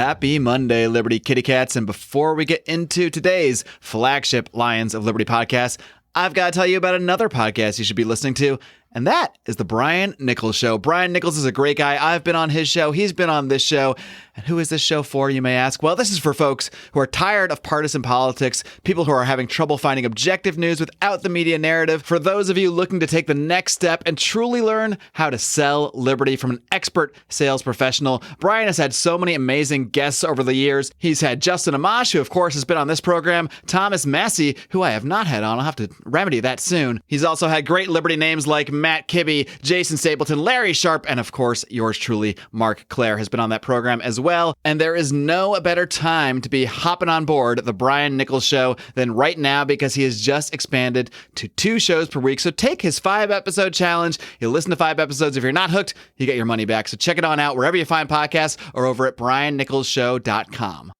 Happy Monday, Liberty Kitty Cats. And before we get into today's flagship Lions of Liberty podcast, I've got to tell you about another podcast you should be listening to, and that is The Brian Nichols Show. Brian Nichols is a great guy. I've been on his show. He's been on this show. And who is this show for, you may ask? Well, this is for folks who are tired of partisan politics, people who are having trouble finding objective news without the media narrative, for those of you looking to take the next step and truly learn how to sell liberty from an expert sales professional. Brian has had so many amazing guests over the years. He's had Justin Amash, who of course has been on this program, Thomas Massey, who I have not had on. I'll have to remedy that soon. He's also had great Liberty names like Matt Kibbe, Jason Stapleton, Larry Sharp, and of course, yours truly, Marc Claire has been on that program as well. And there is no better time to be hopping on board The Brian Nichols Show than right now, because he has just expanded to 2 shows per week. So take his 5-episode challenge. You'll listen to 5 episodes. If you're not hooked, you get your money back. So check it on out wherever you find podcasts or over at briannicholsshow.com.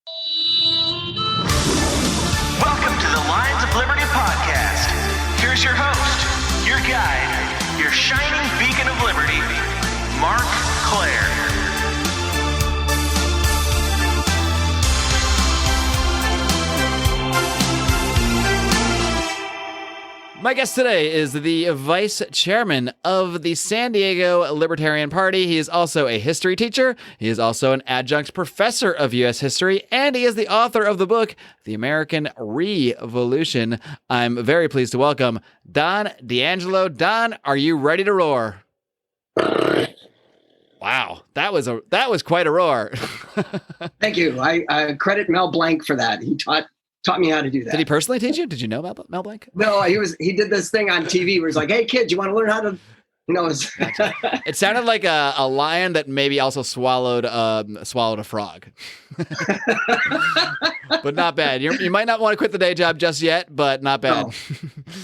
Welcome to the Lions of Liberty podcast. Here's your host, your guide, your shining beacon of liberty, Marc Claire. My guest today is the vice chairman of the San Diego Libertarian Party. He is also a history teacher. He is also an adjunct professor of U.S. history, and he is the author of the book, The American Re-Volution. I'm very pleased to welcome Don D'Angelo. Don, are you ready to roar? Wow, that was quite a roar. Thank you. I credit Mel Blanc for that. He taught me how to do that. Did he personally teach you? Did you know about Mel Blanc? No, he did this thing on TV where he's like, "Hey kids, you want to learn how to," It sounded like a lion that maybe also swallowed a frog. But not bad. You might not want to quit the day job just yet, but not bad.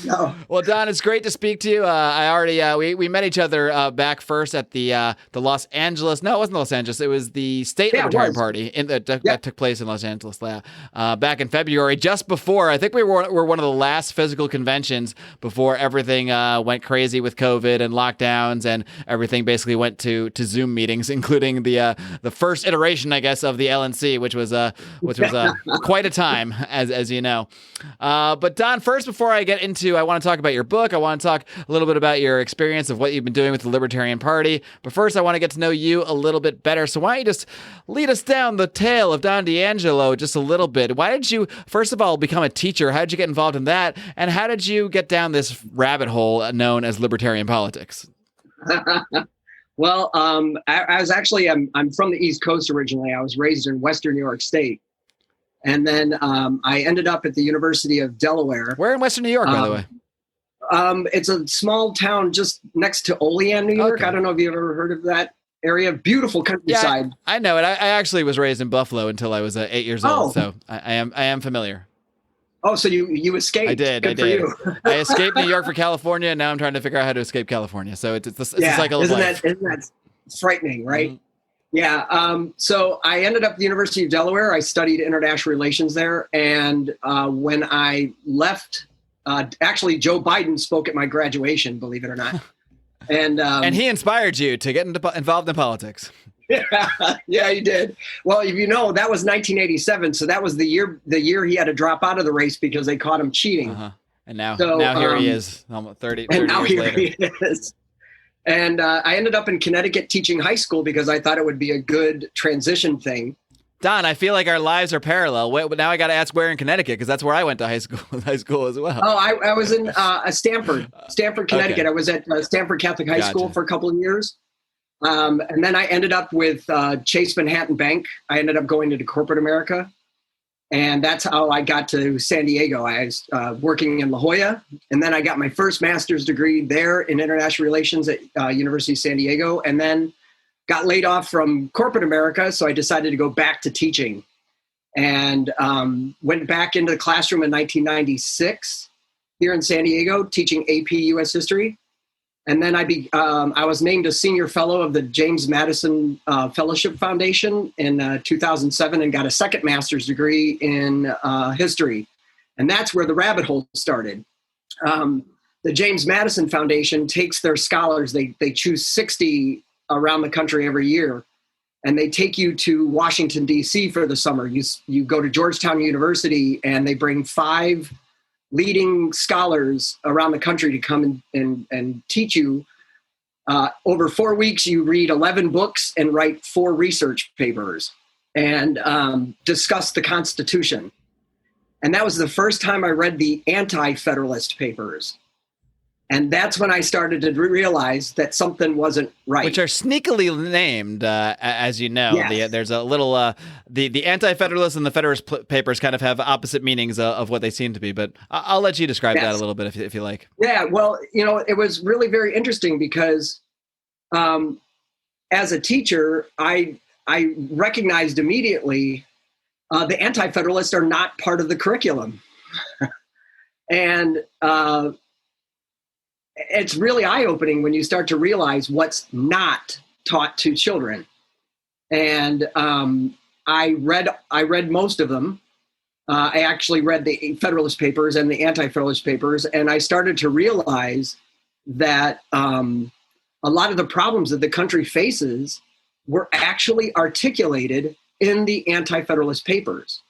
No. Well, Don, it's great to speak to you. I already we met each other back first at the Los Angeles. No, it wasn't Los Angeles. It was the State Libertarian Party that took place in Los Angeles back in February, just before. I think we were one of the last physical conventions before everything went crazy with COVID and lockdowns, and everything basically went to Zoom meetings, including the first iteration, I guess, of the LNC, which was quite a time, as you know. But Don, first, before I get into, I want to talk about your book. I want to talk a little bit about your experience of what you've been doing with the Libertarian Party. But first, I want to get to know you a little bit better. So why don't you just lead us down the tale of Don D'Angelo just a little bit? Why did you, first of all, become a teacher? How did you get involved in that? And how did you get down this rabbit hole known as libertarian politics? Well, I was actually, I'm from the East Coast originally. I was raised in Western New York State. And then I ended up at the University of Delaware. Where in Western New York, by the way? It's a small town just next to Olean, New York. Okay. I don't know if you've ever heard of that area. Beautiful countryside. Yeah, I know it. I actually was raised in Buffalo until I was 8 years old, so I am familiar. Oh, so you escaped? I did. Good for you. I escaped New York for California, and now I'm trying to figure out how to escape California. So it's a cycle of life. Isn't that frightening, right? Mm-hmm. Yeah. So I ended up at the University of Delaware. I studied international relations there. And when I left, actually, Joe Biden spoke at my graduation, believe it or not. And he inspired you to get involved in politics. Yeah, he did. Well, if you know, that was 1987. So that was the year he had to drop out of the race because they caught him cheating. Uh-huh. And now here he is, almost 30 and now years here later. He is. And I ended up in Connecticut teaching high school because I thought it would be a good transition thing. Don, I feel like our lives are parallel. Now I got to ask where in Connecticut, because that's where I went to high school as well. Oh, I was in Stamford, Connecticut. Okay. I was at Stamford Catholic High School for a couple of years. And then I ended up with Chase Manhattan Bank. I ended up going into corporate America. And that's how I got to San Diego. I was working in La Jolla, and then I got my first master's degree there in international relations at University of San Diego, and then got laid off from corporate America, so I decided to go back to teaching, and went back into the classroom in 1996 here in San Diego, teaching AP U.S. History. And then I was named a senior fellow of the James Madison Fellowship Foundation in 2007 and got a second master's degree in history. And that's where the rabbit hole started. The James Madison Foundation takes their scholars, they choose 60 around the country every year. and they take you to Washington, D.C. for the summer. You go to Georgetown University, and they bring 5 leading scholars around the country to come and teach you. Over 4 weeks, you read 11 books and write 4 research papers and discuss the Constitution. And that was the first time I read the anti-federalist papers. And that's when I started to realize that something wasn't right. Which are sneakily named, as you know. Yes. There's a little, the Anti-Federalist and the Federalist papers kind of have opposite meanings of what they seem to be. But I'll let you describe that a little bit if you like. Yeah, well, it was really very interesting because as a teacher, I recognized immediately the Anti-Federalists are not part of the curriculum. And it's really eye-opening when you start to realize what's not taught to children. And I read most of them. I actually read the Federalist Papers and the Anti-Federalist Papers, and I started to realize that a lot of the problems that the country faces were actually articulated in the Anti-Federalist Papers.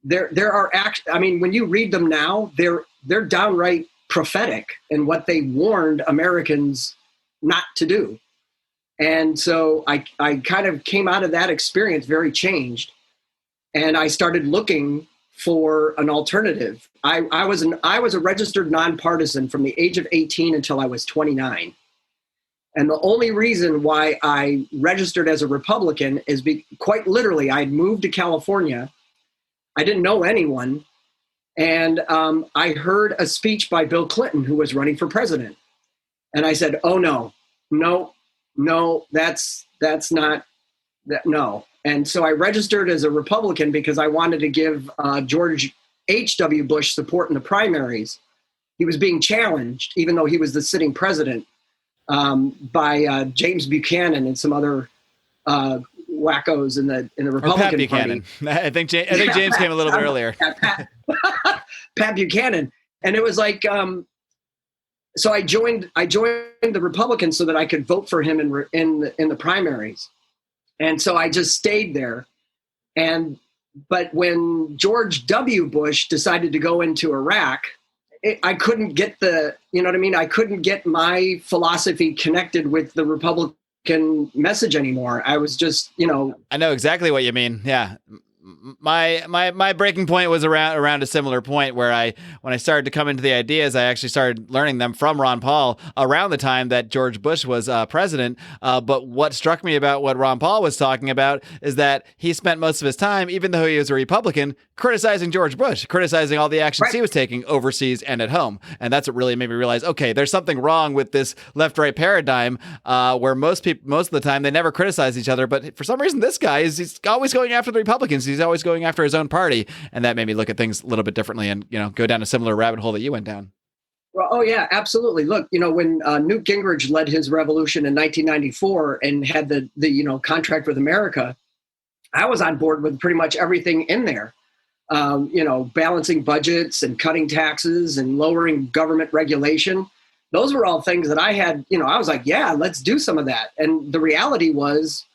There are when you read them now, they're downright prophetic in what they warned Americans not to do. And so I kind of came out of that experience very changed, and I started looking for an alternative. I was a registered nonpartisan from the age of 18 until I was 29. And the only reason why I registered as a Republican is quite literally, I had moved to California. I didn't know anyone. And I heard a speech by Bill Clinton, who was running for president. And I said, oh, no, that's not that. No. And so I registered as a Republican because I wanted to give George H.W. Bush support in the primaries. He was being challenged, even though he was the sitting president, by James Buchanan and some other wackos in the Republican Party. I think James came a little bit earlier. Pat Buchanan, and it was like, so I joined the Republicans so that I could vote for him in the primaries, and so I just stayed there. But when George W. Bush decided to go into Iraq, I couldn't get I couldn't get my philosophy connected with the Republican message anymore. I was just, I know exactly what you mean. Yeah. My breaking point was around a similar point where when I started to come into the ideas, I actually started learning them from Ron Paul around the time that George Bush was president. But what struck me about what Ron Paul was talking about is that he spent most of his time, even though he was a Republican, criticizing George Bush, criticizing all the actions he was taking overseas and at home. And that's what really made me realize, okay, there's something wrong with this left-right paradigm where most of the time they never criticize each other. But for some reason, this guy he's always going after the Republicans. He's always going after his own party. And that made me look at things a little bit differently and, go down a similar rabbit hole that you went down. Well, oh yeah, absolutely. Look, when Newt Gingrich led his revolution in 1994 and had the contract with America, I was on board with pretty much everything in there. Balancing budgets and cutting taxes and lowering government regulation. Those were all things that I had, I was like, yeah, let's do some of that. And the reality was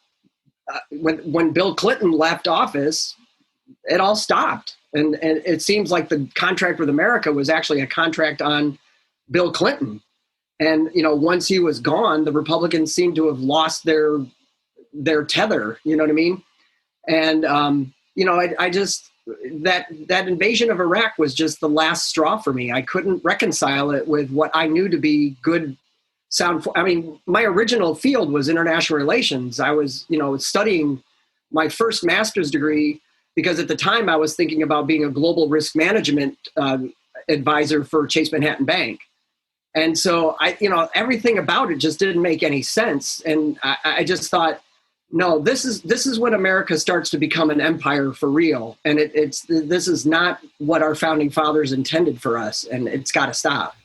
when Bill Clinton left office, it all stopped. And it seems like the contract with America was actually a contract on Bill Clinton. And, once he was gone, the Republicans seemed to have lost their tether, you know what I mean? And, I just, that invasion of Iraq was just the last straw for me. I couldn't reconcile it with what I knew to be good sound. My original field was international relations. I was, studying my first master's degree because at the time I was thinking about being a global risk management advisor for Chase Manhattan Bank. And so everything about it just didn't make any sense. And I just thought, no, this is when America starts to become an empire for real. And this is not what our founding fathers intended for us. And it's got to stop.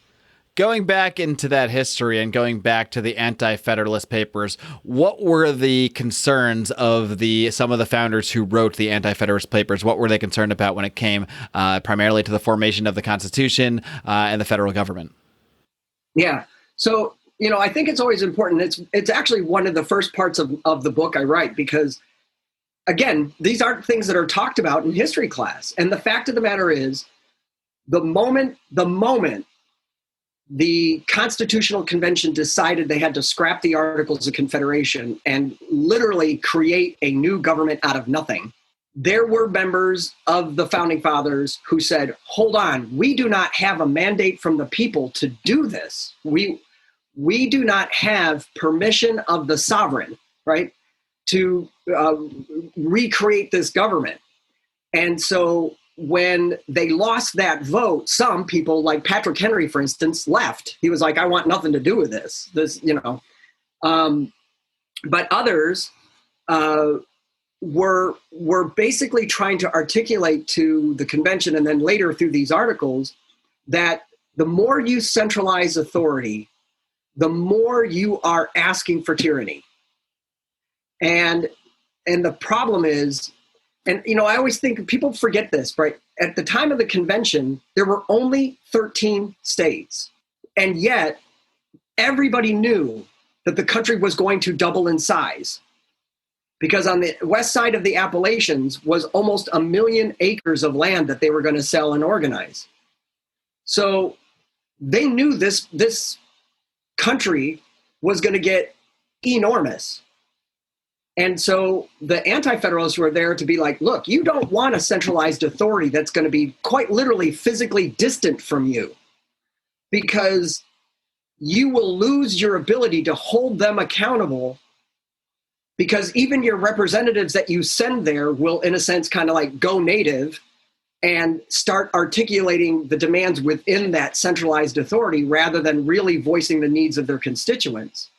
Going back into that history and going back to the Anti-Federalist Papers, what were the concerns of some of the founders who wrote the Anti-Federalist Papers? What were they concerned about when it came primarily to the formation of the Constitution and the federal government? Yeah. So, I think it's always important. It's actually one of the first parts of the book I write because again, these aren't things that are talked about in history class. And the fact of the matter is, the moment the Constitutional Convention decided they had to scrap the Articles of Confederation and literally create a new government out of nothing, there were members of the Founding Fathers who said, hold on, we do not have a mandate from the people to do this. We do not have permission of the sovereign, right, to recreate this government. And so when they lost that vote, some people like Patrick Henry, for instance, left. He was like, I want nothing to do with this, but others were basically trying to articulate to the convention and then later through these articles that the more you centralize authority, the more you are asking for tyranny. And the problem is, and, I always think people forget this, right? At the time of the convention, there were only 13 states. And yet everybody knew that the country was going to double in size, because on the west side of the Appalachians was almost 1 million acres of land that they were going to sell and organize. So they knew this country was going to get enormous. And so the anti-federalists were there to be like, look, you don't want a centralized authority that's going to be quite literally physically distant from you, because you will lose your ability to hold them accountable, because even your representatives that you send there will, in a sense, kind of like go native and start articulating the demands within that centralized authority rather than really voicing the needs of their constituents.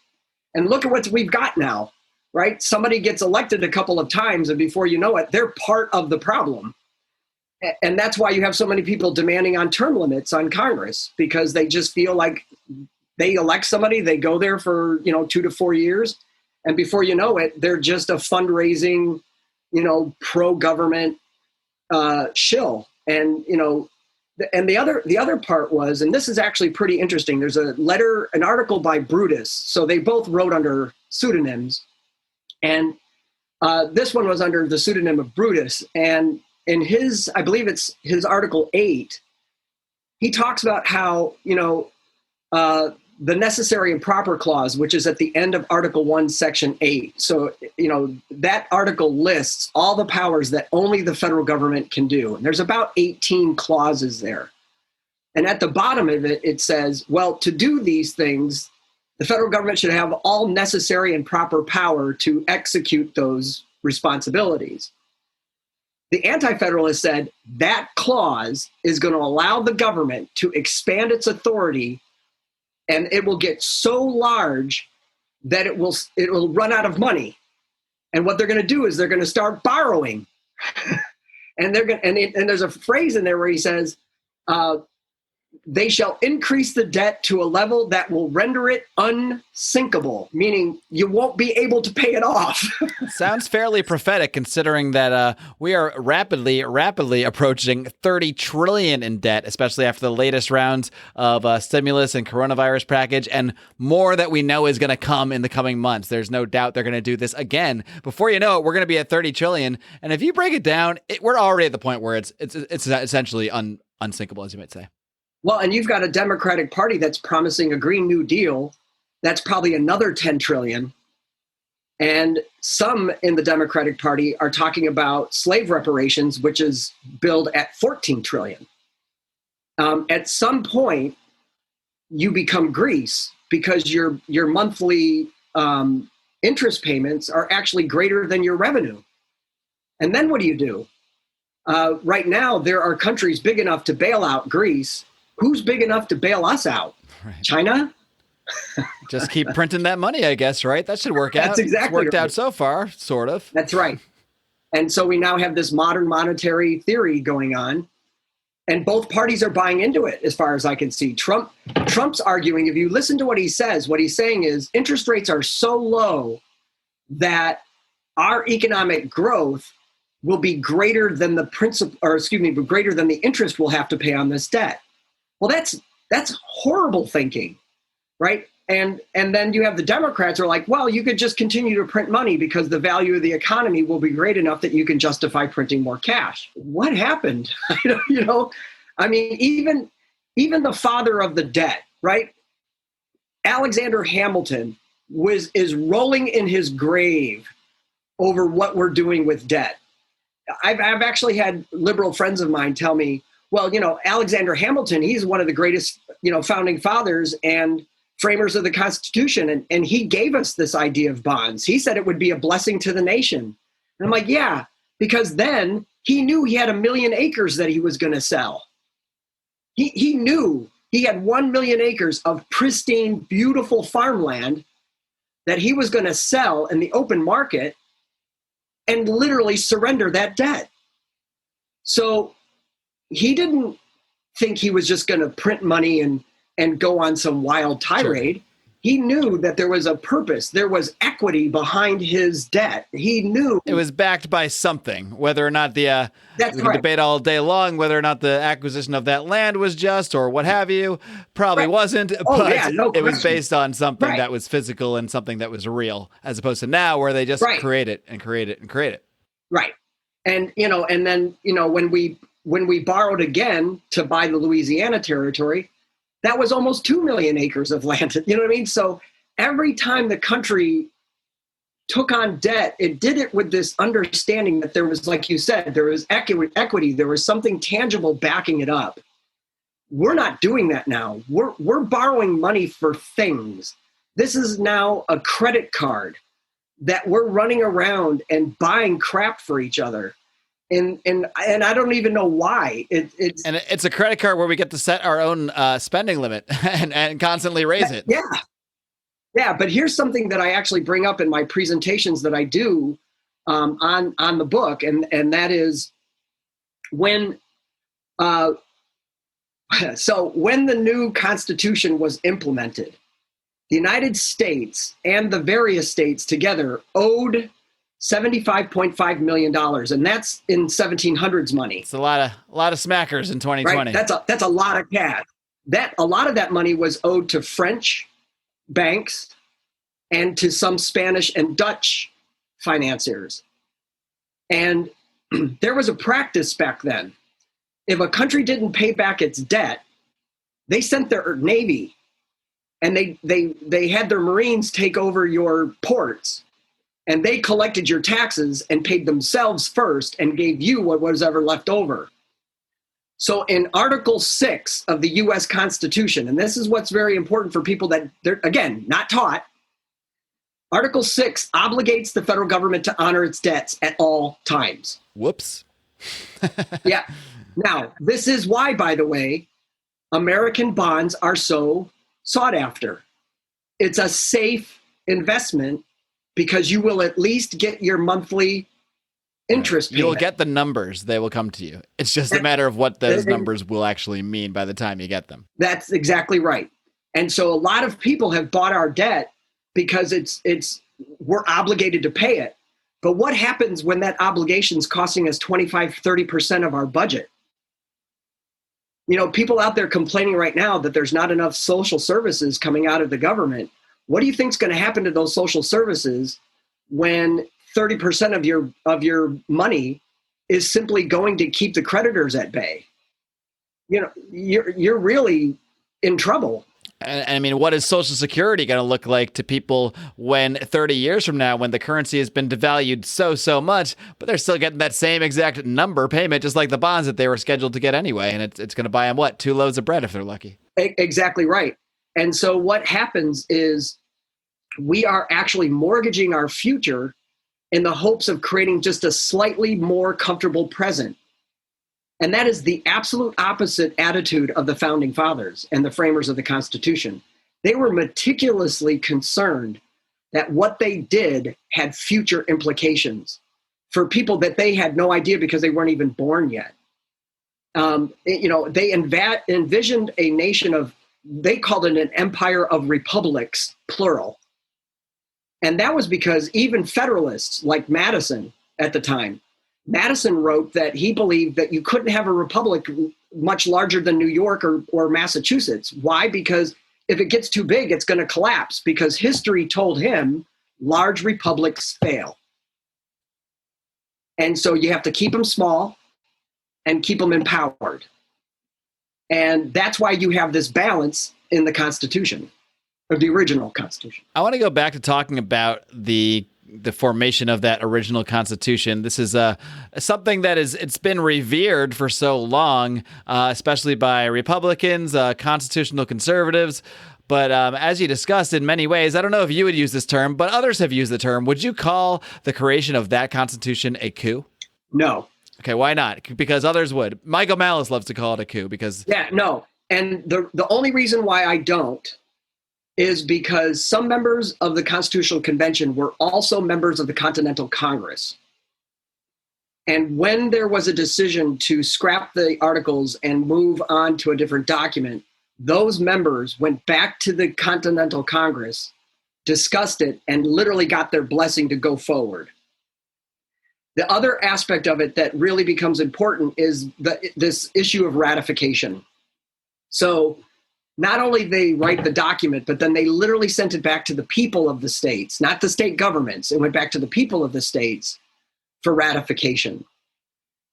And look at what we've got now. Right? Somebody gets elected a couple of times, and before you know it, they're part of the problem. And that's why you have so many people demanding on term limits on Congress, because they just feel like they elect somebody, they go there for, 2 to 4 years, and before you know it, they're just a fundraising, pro-government shill. And, and the other part was, and this is actually pretty interesting, there's an article by Brutus. So they both wrote under pseudonyms. And this one was under the pseudonym of Brutus. And in his, I believe it's his Article 8, he talks about how, the necessary and proper clause, which is at the end of Article 1, Section 8. So, that article lists all the powers that only the federal government can do. And there's about 18 clauses there. And at the bottom of it, it says, well, to do these things, the federal government should have all necessary and proper power to execute those responsibilities. The Anti-Federalists said that clause is going to allow the government to expand its authority, and it will get so large that it will run out of money. And what they're going to do is they're going to start borrowing. And there's a phrase in there where he says, they shall increase the debt to a level that will render it unsinkable, meaning you won't be able to pay it off. Sounds fairly prophetic, considering that we are rapidly approaching 30 trillion in debt, especially after the latest rounds of stimulus and coronavirus package, and more that we know is going to come in the coming months. There's no doubt they're going to do this again. Before you know it, we're going to be at 30 trillion. And if you break it down, we're already at the point where it's essentially unsinkable, as you might say. Well, and you've got a Democratic Party that's promising a Green New Deal. That's probably another 10 trillion. And some in the Democratic Party are talking about slave reparations, which is billed at 14 trillion. At some point, you become Greece because your monthly interest payments are actually greater than your revenue. And then what do? Right now, there are countries big enough to bail out Greece. Who's big enough to bail us out? Right. China? Just keep printing that money, I guess, right? That should work out. That's exactly it's worked right. out so far, sort of. That's right. And so we now have this modern monetary theory going on, and both parties are buying into it, as far as I can see. Trump's arguing, if you listen to what he says, what he's saying is interest rates are so low that our economic growth will be greater than greater than the interest we'll have to pay on this debt. Well, that's horrible thinking, right? And then you have the Democrats who are like, well, you could just continue to print money because the value of the economy will be great enough that you can justify printing more cash. What happened? I mean, even the father of the debt, right? Alexander Hamilton is rolling in his grave over what we're doing with debt. I've actually had liberal friends of mine tell me, well, Alexander Hamilton, he's one of the greatest, founding fathers and framers of the Constitution. And he gave us this idea of bonds. He said it would be a blessing to the nation. And I'm like, yeah, because then he knew he had 1 million acres that he was going to sell. He knew he had 1 million acres of pristine, beautiful farmland that he was going to sell in the open market and literally surrender that debt. So he didn't think he was just going to print money and go on some wild tirade. Sure. He knew that there was a purpose. There was equity behind his debt. He knew it was backed by something, whether or not we can debate all day long, whether or not the acquisition of that land was just or what have you. Probably wasn't, but it was based on something that was physical and something that was real, as opposed to now where they just create it and create it and create it. Right. And, and then, when we borrowed again to buy the Louisiana territory, that was almost 2 million acres of land. You know what I mean? So every time the country took on debt, it did it with this understanding that there was, like you said, there was equity. There was something tangible backing it up. We're not doing that now. We're borrowing money for things. This is now a credit card that we're running around and buying crap for each other. And I don't even know why. It's a credit card where we get to set our own spending limit and constantly raise it. Yeah. But here's something that I actually bring up in my presentations that I do on the book, and that is when when the new Constitution was implemented, the United States and the various states together owed $75.5 million, and that's in 1700s money. It's a lot of smackers in 2020. Right? That's a lot of cash. A lot of that money was owed to French banks and to some Spanish and Dutch financiers. And there was a practice back then. If a country didn't pay back its debt, they sent their navy, and they had their Marines take over your ports. And they collected your taxes and paid themselves first and gave you what was ever left over. So in Article 6 of the U.S. Constitution, and this is what's very important for people that they're, again, not taught, Article 6 obligates the federal government to honor its debts at all times. Whoops. Yeah. Now, this is why, by the way, American bonds are so sought after. It's a safe investment, because you will at least get your monthly interest payment. You'll get the numbers. They will come to you. It's just a matter of what those numbers will actually mean by the time you get them. That's exactly right. And so a lot of people have bought our debt because we're obligated to pay it. But what happens when that obligation is costing us 25, 30% of our budget? People out there complaining right now that there's not enough social services coming out of the government. What do you think is going to happen to those social services when 30% of your money is simply going to keep the creditors at bay? You're really in trouble. And I mean, what is Social Security going to look like to people when 30 years from now, when the currency has been devalued so much, but they're still getting that same exact number payment, just like the bonds that they were scheduled to get anyway. And it's going to buy them 2 loaves of bread if they're lucky. Exactly right. And so what happens is we are actually mortgaging our future in the hopes of creating just a slightly more comfortable present. And that is the absolute opposite attitude of the founding fathers and the framers of the Constitution. They were meticulously concerned that what they did had future implications for people that they had no idea because they weren't even born yet. They envisioned a nation of, they called it an empire of republics, plural. And that was because even Federalists like Madison at the time, Madison wrote that he believed that you couldn't have a republic much larger than New York or Massachusetts. Why? Because if it gets too big, it's going to collapse because history told him large republics fail. And so you have to keep them small and keep them empowered. And that's why you have this balance in the Constitution, of the original Constitution. I want to go back to talking about the formation of that original Constitution. This is something that it's been revered for so long, especially by Republicans, constitutional conservatives. But as you discussed in many ways, I don't know if you would use this term, but others have used the term. Would you call the creation of that Constitution a coup? No. Okay, why not? Because others would. Michael Malice loves to call it a coup because... Yeah, no. And the only reason why I don't is because some members of the Constitutional Convention were also members of the Continental Congress. And when there was a decision to scrap the articles and move on to a different document, those members went back to the Continental Congress, discussed it, and literally got their blessing to go forward. The other aspect of it that really becomes important is this issue of ratification. So not only they write the document, but then they literally sent it back to the people of the states, not the state governments. It went back to the people of the states for ratification.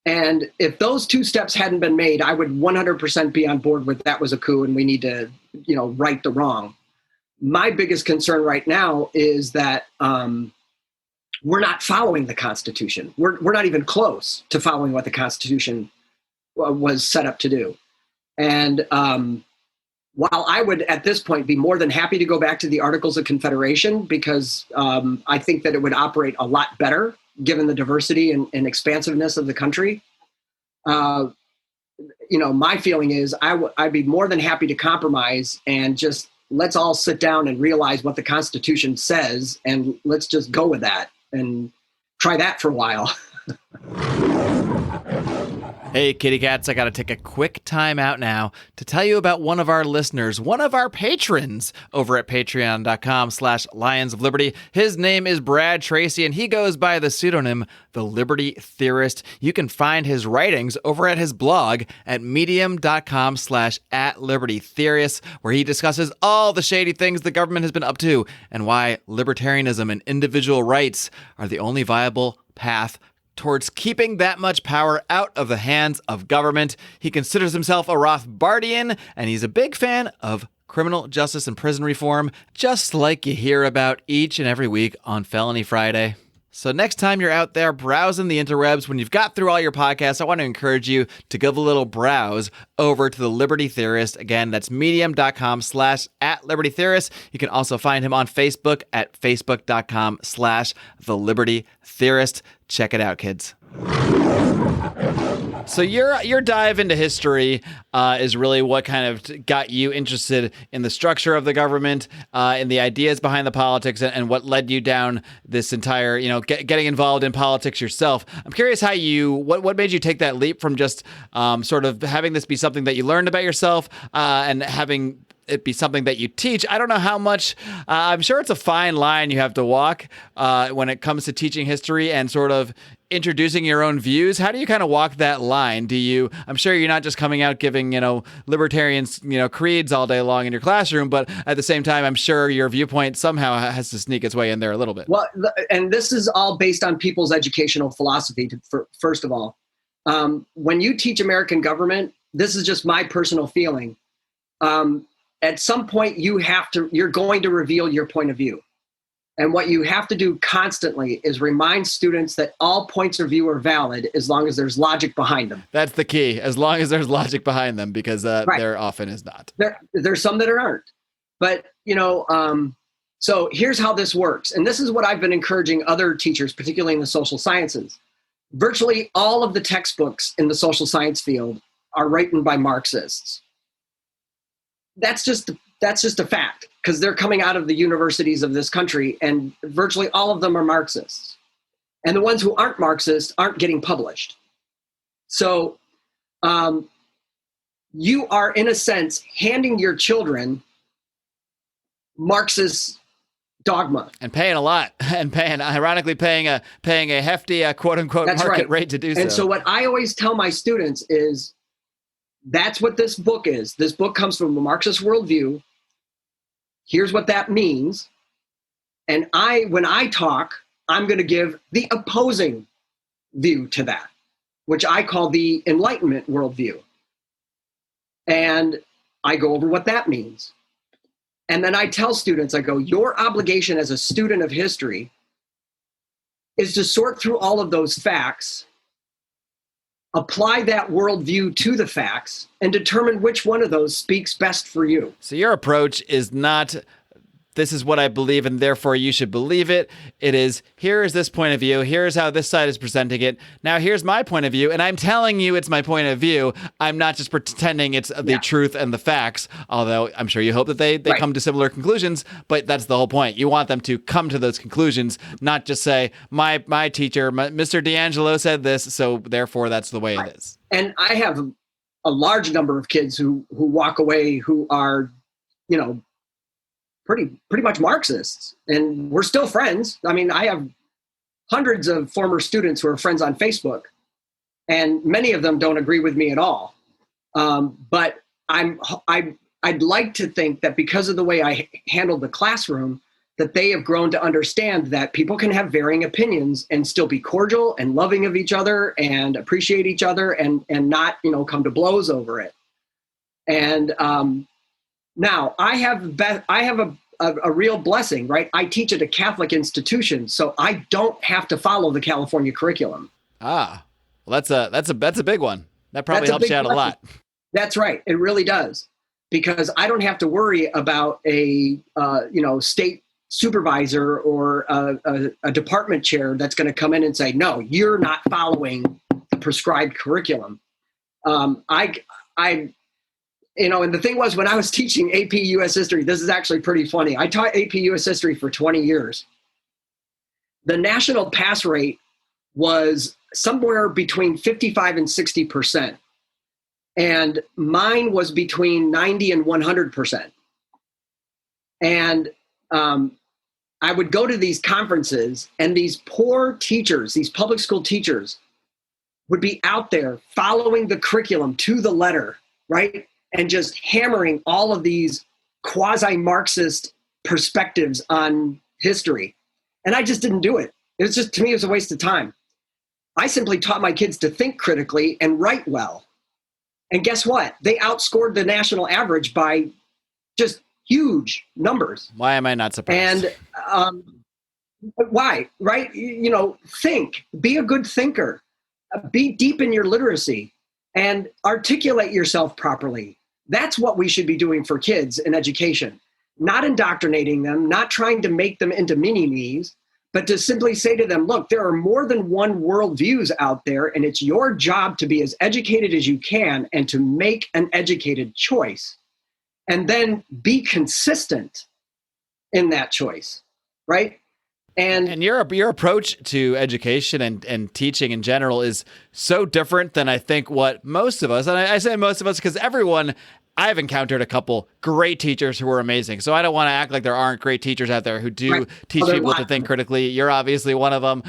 And if those two steps hadn't been made, I would 100% be on board with that was a coup and we need to, right the wrong. My biggest concern right now is that we're not following the Constitution. We're not even close to following what the Constitution was set up to do. And while I would, at this point, be more than happy to go back to the Articles of Confederation because I think that it would operate a lot better given the diversity and expansiveness of the country. My feeling is I'd be more than happy to compromise and just let's all sit down and realize what the Constitution says and let's just go with that and try that for a while. Hey, kitty cats, I got to take a quick time out now to tell you about one of our listeners, one of our patrons over at patreon.com/Lions of Liberty. His name is Brad Tracy, and he goes by the pseudonym The Liberty Theorist. You can find his writings over at his blog at medium.com/@libertytheorist, where he discusses all the shady things the government has been up to and why libertarianism and individual rights are the only viable path towards keeping that much power out of the hands of government. He considers himself a Rothbardian, and he's a big fan of criminal justice and prison reform, just like you hear about each and every week on Felony Friday. So next time you're out there browsing the interwebs, when you've got through all your podcasts, I want to encourage you to give a little browse over to the Liberty Theorist. Again, that's medium.com/@libertytheorist. You can also find him on Facebook at facebook.com/the Liberty Theorist. Check it out, kids. So your dive into history is really what kind of got you interested in the structure of the government, and the ideas behind the politics, and what led you down this entire, getting involved in politics yourself. I'm curious how what made you take that leap from just sort of having this be something that you learned about yourself and having it be something that you teach. I don't know how much, I'm sure it's a fine line you have to walk when it comes to teaching history and sort of introducing your own views. How do you kind of walk that line? I'm sure you're not just coming out giving, libertarians, creeds all day long in your classroom, but at the same time, I'm sure your viewpoint somehow has to sneak its way in there a little bit. Well, and this is all based on people's educational philosophy, first of all. When you teach American government, this is just my personal feeling. At some point, you're going to reveal your point of view. And what you have to do constantly is remind students that all points of view are valid as long as there's logic behind them. That's the key, as long as there's logic behind them, because right. There often is not. There's some that aren't. But, so here's how this works. And this is what I've been encouraging other teachers, particularly in the social sciences. Virtually all of the textbooks in the social science field are written by Marxists. That's just a fact, because they're coming out of the universities of this country, and virtually all of them are Marxists. And the ones who aren't Marxists aren't getting published. So you are, in a sense, handing your children Marxist dogma. And paying a lot, and ironically paying a hefty quote unquote That's market right. rate to do so. And so what I always tell my students is, that's what this book is. This book comes from a Marxist worldview. Here's what that means. And when I talk, I'm going to give the opposing view to that, which I call the Enlightenment worldview. And I go over what that means. And then I tell students, I go, your obligation as a student of history is to sort through all of those facts, apply that worldview to the facts, and determine which one of those speaks best for you. So your approach is not, this is what I believe and therefore you should believe it. It is, here is this point of view. Here's how this side is presenting it. Now here's my point of view. And I'm telling you it's my point of view. I'm not just pretending it's the truth and the facts, although I'm sure you hope that they come to similar conclusions, but that's the whole point. You want them to come to those conclusions, not just say, my teacher, Mr. D'Angelo said this, so therefore that's the way it is. And I have a large number of kids who walk away who are, pretty much Marxists, and we're still friends. I mean, I have hundreds of former students who are friends on Facebook, and many of them don't agree with me at all. But I'd like to think that because of the way I handled the classroom, that they have grown to understand that people can have varying opinions and still be cordial and loving of each other and appreciate each other and not, come to blows over it. And now I have a real blessing, right? I teach at a Catholic institution, so I don't have to follow the California curriculum. Ah, well, that's a big one. That probably helps you out a lot. That's right. It really does, because I don't have to worry about a state supervisor or a department chair that's going to come in and say, no, you're not following the prescribed curriculum. And the thing was, when I was teaching AP US History, this is actually pretty funny. I taught AP US History for 20 years. The national pass rate was somewhere between 55 and 60%. And mine was between 90 and 100%. And I would go to these conferences, and these poor teachers, these public school teachers, would be out there following the curriculum to the letter, right? And just hammering all of these quasi-Marxist perspectives on history. And I just didn't do it. It was just, to me, it was a waste of time. I simply taught my kids to think critically and write well. And guess what? They outscored the national average by just huge numbers. Why am I not surprised? And why, right? Think, be a good thinker, be deep in your literacy, and articulate yourself properly. That's what we should be doing for kids in education, not indoctrinating them, not trying to make them into mini-me's, but to simply say to them, look, there are more than one worldviews out there, and it's your job to be as educated as you can and to make an educated choice, and then be consistent in that choice, right? And your approach to education and teaching in general is so different than I think what most of us, and I say most of us because I've encountered a couple great teachers who were amazing. So I don't want to act like there aren't great teachers out there who do teach people to think critically. You're obviously one of them.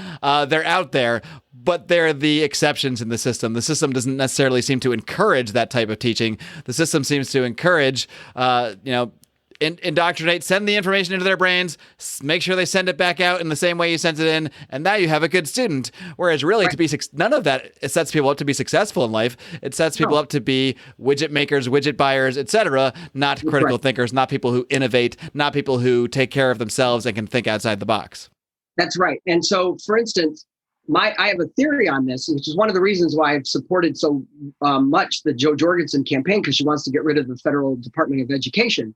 They're out there, but they're the exceptions in the system. The system doesn't necessarily seem to encourage that type of teaching. The system seems to encourage, indoctrinate, send the information into their brains, make sure they send it back out in the same way you sent it in, and now you have a good student. Whereas really, none of that, it sets people up to be successful in life. It sets people up to be widget makers, widget buyers, etc., not critical thinkers, not people who innovate, not people who take care of themselves and can think outside the box. That's right. And so, for instance, I have a theory on this, which is one of the reasons why I've supported so much the Jo Jorgensen campaign, because she wants to get rid of the Federal Department of Education.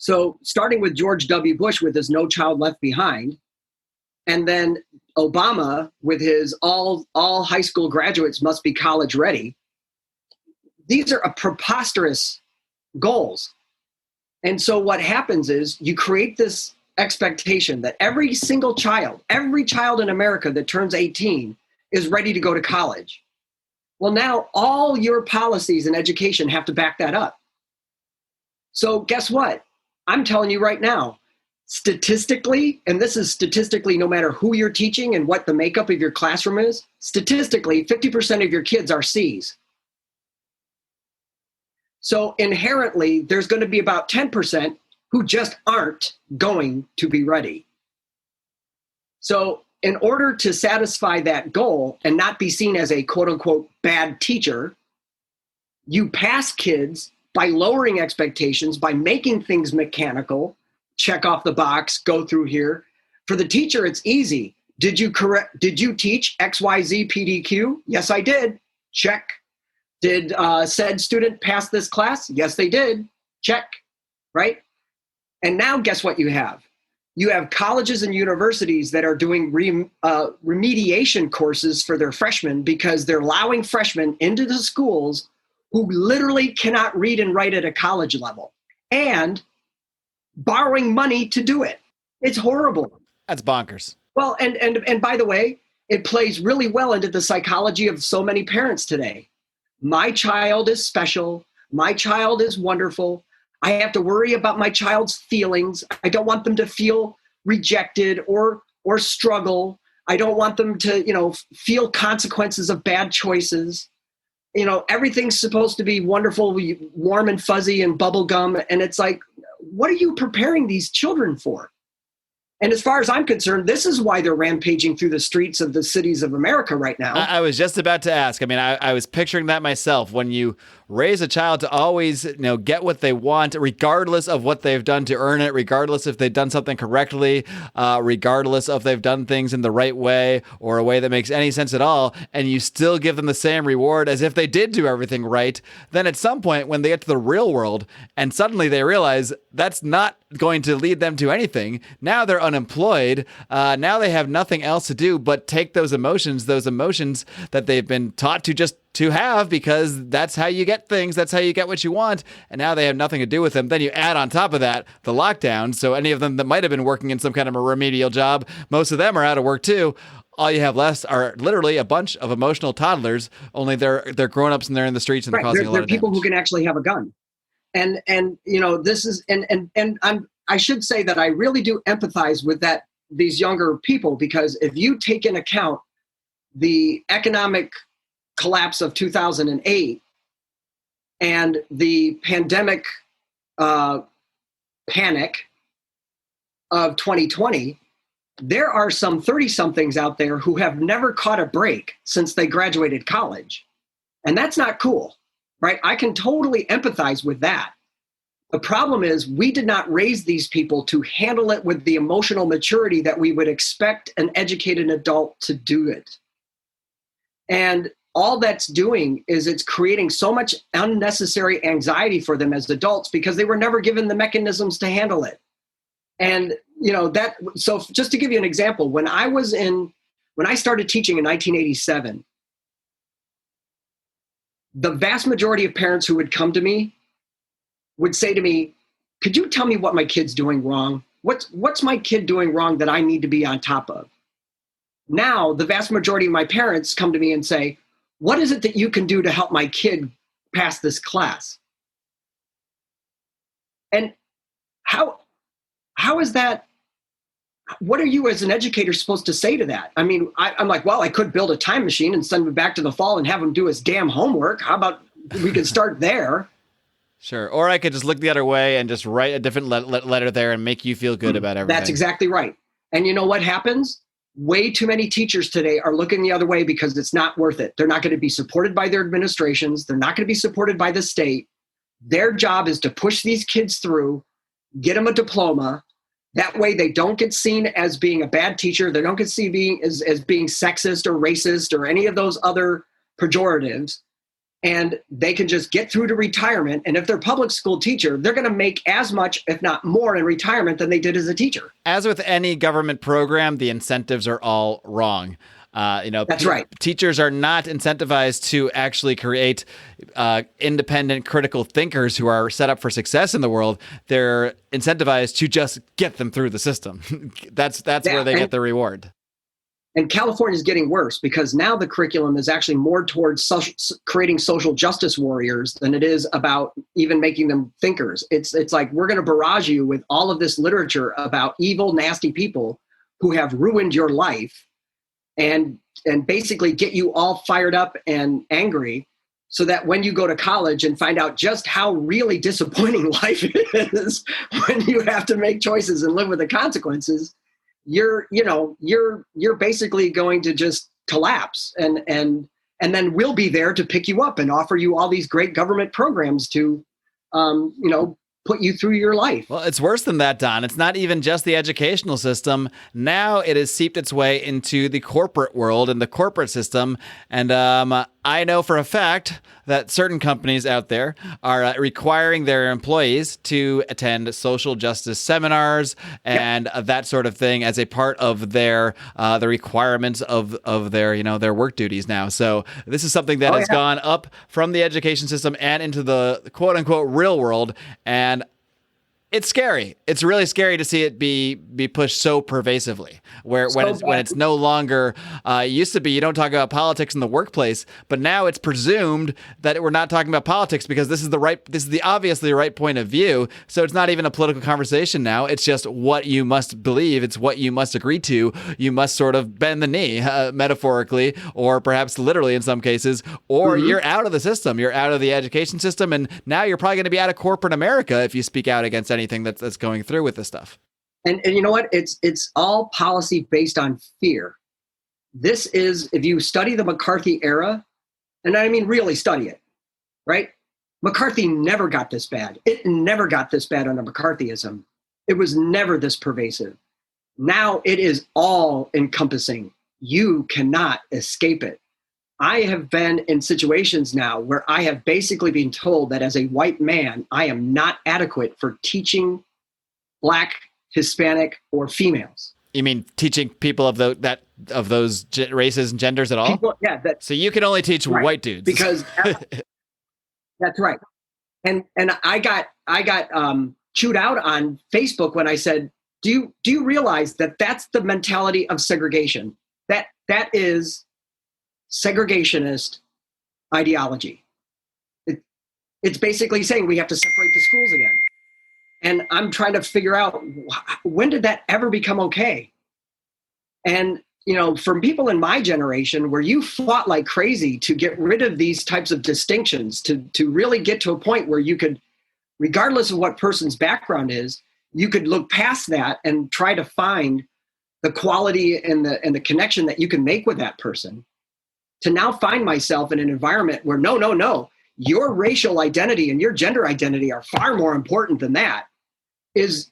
So starting with George W. Bush with his No Child Left Behind, and then Obama with his all high school graduates must be college ready. These are preposterous goals. And so what happens is you create this expectation that every single child, every child in America that turns 18 is ready to go to college. Well, now all your policies in education have to back that up. So guess what? I'm telling you right now, statistically, and this is statistically no matter who you're teaching and what the makeup of your classroom is, statistically, 50% of your kids are C's. So inherently, there's going to be about 10% who just aren't going to be ready. So in order to satisfy that goal and not be seen as a quote unquote bad teacher, you pass kids by lowering expectations, by making things mechanical, check off the box, go through here. For the teacher, it's easy. Did you teach XYZ PDQ? Yes, I did. Check. Did said student pass this class? Yes, they did. Check. Right? And now guess what you have? You have colleges and universities that are doing remediation courses for their freshmen because they're allowing freshmen into the schools who literally cannot read and write at a college level and borrowing money to do it. It's horrible. That's bonkers. Well, and by the way, it plays really well into the psychology of so many parents today. My child is special. My child is wonderful. I have to worry about my child's feelings. I don't want them to feel rejected or struggle. I don't want them to, feel consequences of bad choices. Everything's supposed to be wonderful, warm and fuzzy and bubblegum. And it's like, what are you preparing these children for? And as far as I'm concerned, this is why they're rampaging through the streets of the cities of America right now. I was just about to ask. I mean, I was picturing that myself. When you raise a child to always, get what they want, regardless of what they've done to earn it, regardless if they've done something correctly, regardless of if they've done things in the right way or a way that makes any sense at all, and you still give them the same reward as if they did do everything right, then at some point when they get to the real world and suddenly they realize that's not going to lead them to anything, now they're unemployed, now they have nothing else to do but take those emotions that they've been taught to have, because that's how you get things, that's how you get what you want, and now they have nothing to do with them. Then you add on top of that the lockdown, so any of them that might have been working in some kind of a remedial job, most of them are out of work too. All you have left are literally a bunch of emotional toddlers, only they're grown-ups and they're in the streets and they're causing a lot of damage. They're people who can actually have a gun. And this is and I should say that I really do empathize with these younger people, because if you take in account the economic collapse of 2008 and the pandemic panic of 2020, there are some 30-somethings out there who have never caught a break since they graduated college. And that's not cool, right? I can totally empathize with that. The problem is we did not raise these people to handle it with the emotional maturity that we would expect an educated adult to do it. And all that's doing is it's creating so much unnecessary anxiety for them as adults because they were never given the mechanisms to handle it. And, so just to give you an example, when I started teaching in 1987, the vast majority of parents who would come to me would say to me, could you tell me what my kid's doing wrong? What's my kid doing wrong that I need to be on top of? Now, the vast majority of my parents come to me and say, what is it that you can do to help my kid pass this class? And how is that? What are you as an educator supposed to say to that? I mean, I'm like, well, I could build a time machine and send him back to the fall and have him do his damn homework. How about we could start there? Sure. Or I could just look the other way and just write a different letter there and make you feel good about everything. That's exactly right. And you know what happens? Way too many teachers today are looking the other way because it's not worth it. They're not going to be supported by their administrations. They're not going to be supported by the state. Their job is to push these kids through, get them a diploma. That way they don't get seen as being a bad teacher. They don't get seen as being sexist or racist or any of those other pejoratives. And they can just get through to retirement. And if they're a public school teacher, they're going to make as much, if not more, in retirement than they did as a teacher. As with any government program, the incentives are all wrong. That's right. Teachers are not incentivized to actually create independent, critical thinkers who are set up for success in the world. They're incentivized to just get them through the system. That's where they get the reward. And California is getting worse because now the curriculum is actually more towards creating social justice warriors than it is about even making them thinkers. It's like we're going to barrage you with all of this literature about evil, nasty people who have ruined your life and basically get you all fired up and angry. so that when you go to college and find out just how really disappointing life is when you have to make choices and live with the consequences, you're basically going to just collapse, and then we'll be there to pick you up and offer you all these great government programs to, put you through your life. Well, it's worse than that, Don. It's not even just the educational system. Now it has seeped its way into the corporate world and the corporate system. And I know for a fact that certain companies out there are requiring their employees to attend social justice seminars and that sort of thing as a part of their the requirements of their their work duties now. So this is something that has gone up from the education system and into the quote unquote real world. And it's scary. It's really scary to see it be pushed so pervasively. When it's no longer it used to be you don't talk about politics in the workplace, but now it's presumed that we're not talking about politics because this is the obviously right point of view. So it's not even a political conversation now. It's just what you must believe. It's what you must agree to. You must sort of bend the knee, metaphorically, or perhaps literally in some cases, or you're out of the system. You're out of the education system, and now you're probably going to be out of corporate America if you speak out against anything that's going through with this stuff. And you know what? It's all policy based on fear. This is, if you study the McCarthy era, and I mean really study it, right? McCarthy never got this bad. It never got this bad under McCarthyism. It was never this pervasive. Now it is all encompassing. You cannot escape it. I have been in situations now where I have basically been told that as a white man, I am not adequate for teaching Black, Hispanic, or females. You mean teaching people of those races and genders at all? People, so you can only teach white dudes because that's right. And I got chewed out on Facebook when I said, "Do you realize that that's the mentality of segregation? That is segregationist ideology. It's basically saying we have to separate the schools again." And I'm trying to figure out, when did that ever become okay? And, from people in my generation, where you fought like crazy to get rid of these types of distinctions, to really get to a point where you could, regardless of what person's background is, you could look past that and try to find the quality and the connection that you can make with that person. To now find myself in an environment where no, your racial identity and your gender identity are far more important than that, it's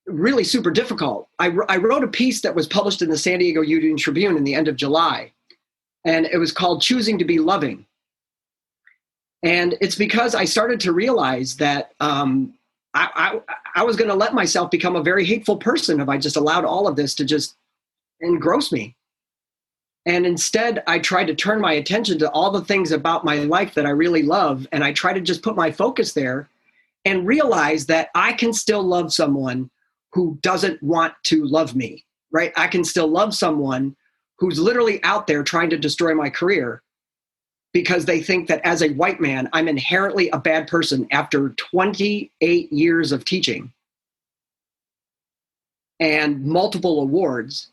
really super difficult. I wrote a piece that was published in the San Diego Union Tribune in the end of July, and it was called "Choosing to be Loving." And it's because I started to realize that I was going to let myself become a very hateful person if I just allowed all of this to just engross me. And instead, I tried to turn my attention to all the things about my life that I really love. And I try to just put my focus there and realize that I can still love someone who doesn't want to love me, right? I can still love someone who's literally out there trying to destroy my career because they think that as a white man, I'm inherently a bad person after 28 years of teaching and multiple awards,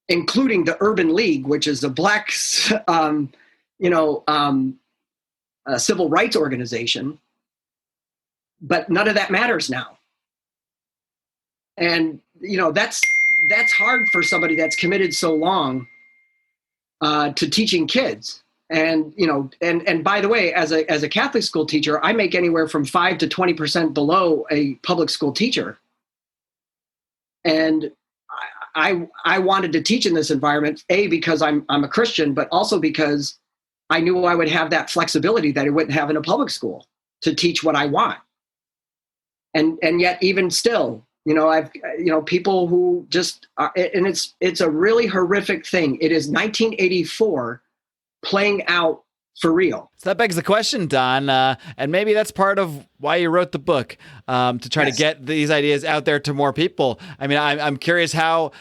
including the Urban League, which is a Black, civil rights organization. But none of that matters now. And, that's hard for somebody that's committed so long to teaching kids. And, and by the way, as a Catholic school teacher, I make anywhere from 5 to 20% below a public school teacher. And I wanted to teach in this environment, because I'm a Christian, but also because I knew I would have that flexibility that I wouldn't have in a public school to teach what I want. And yet even still, I've people who just are, and it's a really horrific thing. It is 1984 playing out for real. So that begs the question, Don, and maybe that's part of why you wrote the book, to try to get these ideas out there to more people. I mean, I'm curious how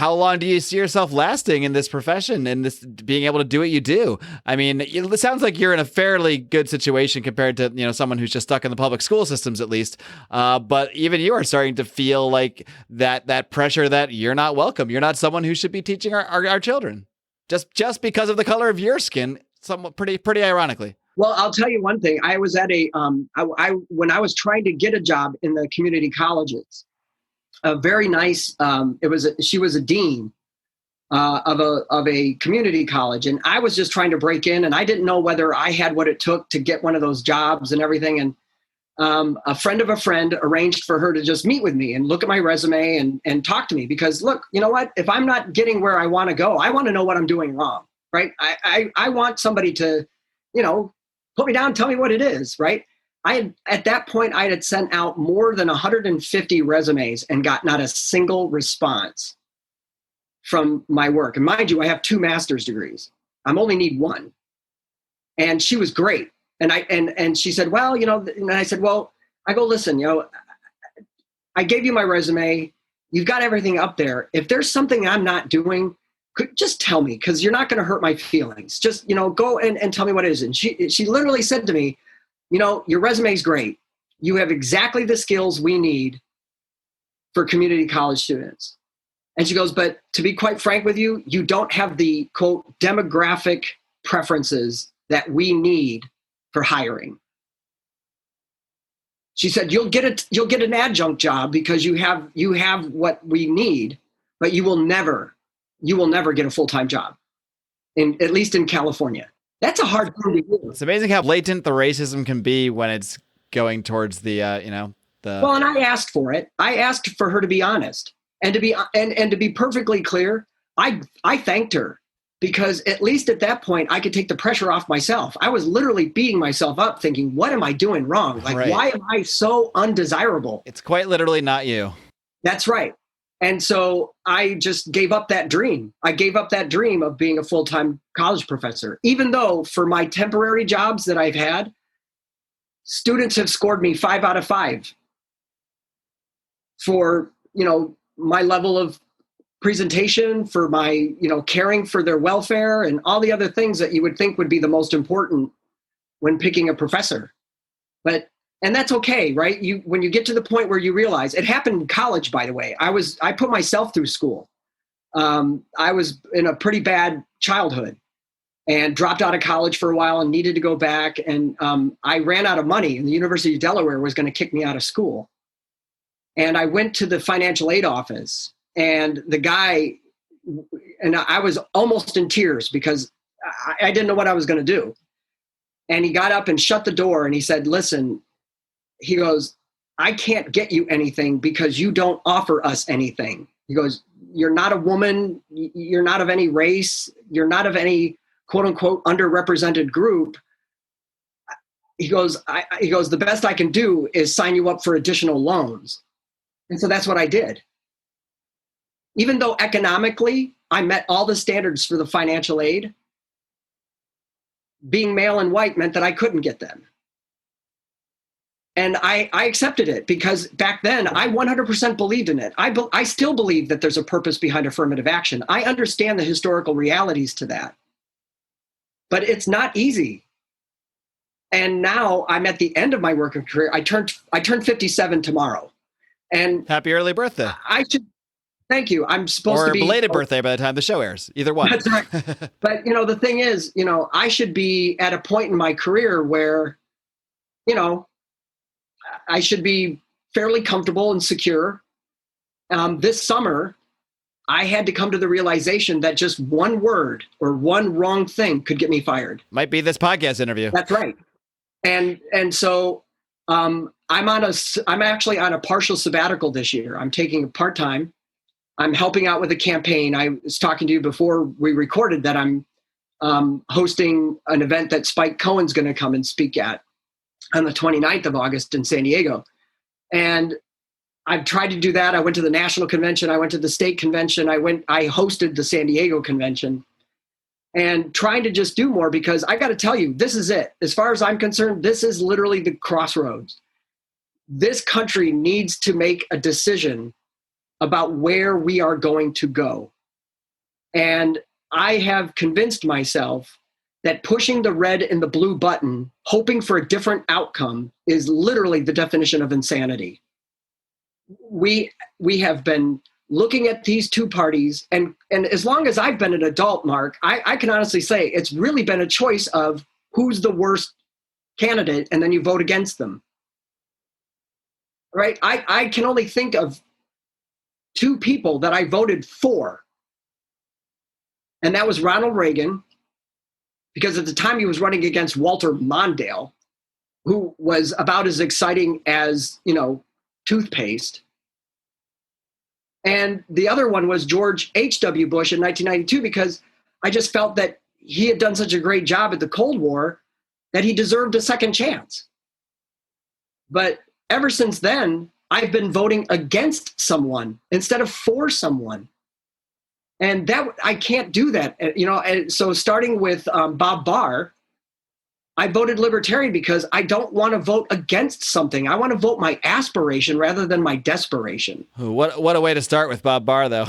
long do you see yourself lasting in this profession and this being able to do what you do? I mean, it sounds like you're in a fairly good situation compared to someone who's just stuck in the public school systems, at least. But even you are starting to feel like that pressure that you're not welcome. You're not someone who should be teaching our children. just because of the color of your skin, somewhat pretty ironically. Well, I'll tell you one thing. I was at when I was trying to get a job in the community colleges, a very nice, she was a dean of a community college. And I was just trying to break in, and I didn't know whether I had what it took to get one of those jobs and everything. And a friend of a friend arranged for her to just meet with me and look at my resume and talk to me, because look, you know what, if I'm not getting where I want to go, I want to know what I'm doing wrong. Right. I want somebody to, put me down, tell me what it is. Right. At that point, I had sent out more than 150 resumes and got not a single response from my work. And mind you, I have 2 master's degrees. I only need 1. And she was great. And she said, well, and I said, well, I go, listen, I gave you my resume. You've got everything up there. If there's something I'm not doing, just tell me, because you're not going to hurt my feelings. Just, go and tell me what it is. And she literally said to me, your resume is great. You have exactly the skills we need for community college students. And she goes, but to be quite frank with you, you don't have the, quote, demographic preferences that we need for hiring. She said, you'll get an adjunct job because you have what we need, but you will never get a full-time job, at least in California. That's a hard thing to do. It's amazing how blatant the racism can be when it's going towards the. Well, and I asked for it. I asked for her to be honest and to be perfectly clear. I thanked her, because at least at that point I could take the pressure off myself. I was literally beating myself up, thinking, "What am I doing wrong? Like, why am I so undesirable?" It's quite literally not you. That's right. And so I just gave up that dream. I gave up that dream of being a full-time college professor, even though for my temporary jobs that I've had, students have scored me 5 out of 5 for, my level of presentation, for my, caring for their welfare and all the other things that you would think would be the most important when picking a professor. And that's okay, right? When you get to the point where you realize, it happened in college, by the way. I put myself through school. I was in a pretty bad childhood and dropped out of college for a while and needed to go back. And I ran out of money, and the University of Delaware was going to kick me out of school. And I went to the financial aid office, and the guy, and I was almost in tears because I didn't know what I was going to do. And he got up and shut the door, and he said, listen, he goes, I can't get you anything because you don't offer us anything. He goes, you're not a woman. You're not of any race. You're not of any quote unquote underrepresented group. He goes, the best I can do is sign you up for additional loans. And so that's what I did. Even though economically I met all the standards for the financial aid, being male and white meant that I couldn't get them. And I accepted it because back then I 100% believed in it. I still believe that there's a purpose behind affirmative action. I understand the historical realities to that, but it's not easy. And now I'm at the end of my working career. I turned 57 tomorrow, and happy early birthday. I should thank you. I'm supposed to be belated birthday by the time the show airs. Either one. That's right. But the thing is, I should be at a point in my career where, I should be fairly comfortable and secure. This summer, I had to come to the realization that just one word or one wrong thing could get me fired. Might be this podcast interview. That's right. And so I'm actually on a partial sabbatical this year. I'm taking a part-time. I'm helping out with a campaign. I was talking to you before we recorded that I'm hosting an event that Spike Cohen's going to come and speak at on the 29th of August in San Diego. And I've tried to do that. I went to the national convention. I went to the state convention. I hosted the San Diego convention, and trying to just do more, because I got to tell you, this is it. As far as I'm concerned, this is literally the crossroads. This country needs to make a decision about where we are going to go. And I have convinced myself that pushing the red and the blue button, hoping for a different outcome, is literally the definition of insanity. We have been looking at these two parties, and as long as I've been an adult, Mark, I can honestly say it's really been a choice of who's the worst candidate, and then you vote against them. Right? I can only think of two people that I voted for. And that was Ronald Reagan, because at the time he was running against Walter Mondale, who was about as exciting as, toothpaste. And the other one was George H.W. Bush in 1992, because I just felt that he had done such a great job at the Cold War that he deserved a second chance. But ever since then, I've been voting against someone instead of for someone. And that I can't do that. And so starting with Bob Barr, I voted Libertarian because I don't want to vote against something. I want to vote my aspiration rather than my desperation. What a way to start with Bob Barr, though.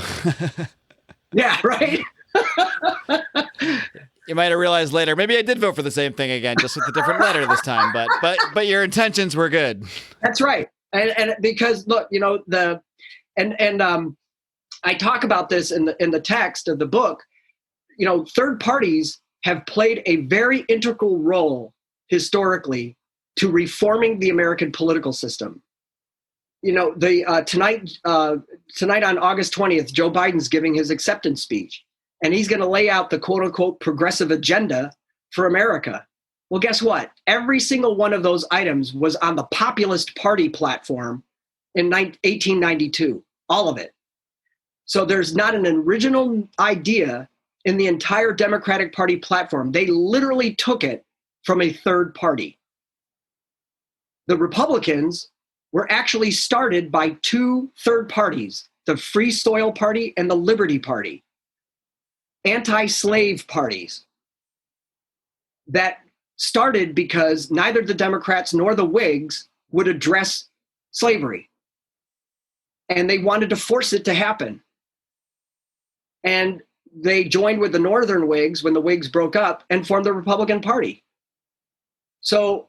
Yeah, right? You might have realized later, maybe I did vote for the same thing again, just with a different letter this time. But your intentions were good. That's right. And because look, I talk about this in the text of the book. Third parties have played a very integral role historically to reforming the American political system. Tonight on August 20th, Joe Biden's giving his acceptance speech, and he's going to lay out the quote unquote progressive agenda for America. Well, guess what? Every single one of those items was on the Populist Party platform in 1892, all of it. So there's not an original idea in the entire Democratic Party platform. They literally took it from a third party. The Republicans were actually started by two third parties, the Free Soil Party and the Liberty Party, anti-slave parties that started because neither the Democrats nor the Whigs would address slavery. And they wanted to force it to happen. And they joined with the Northern Whigs when the Whigs broke up and formed the Republican Party. So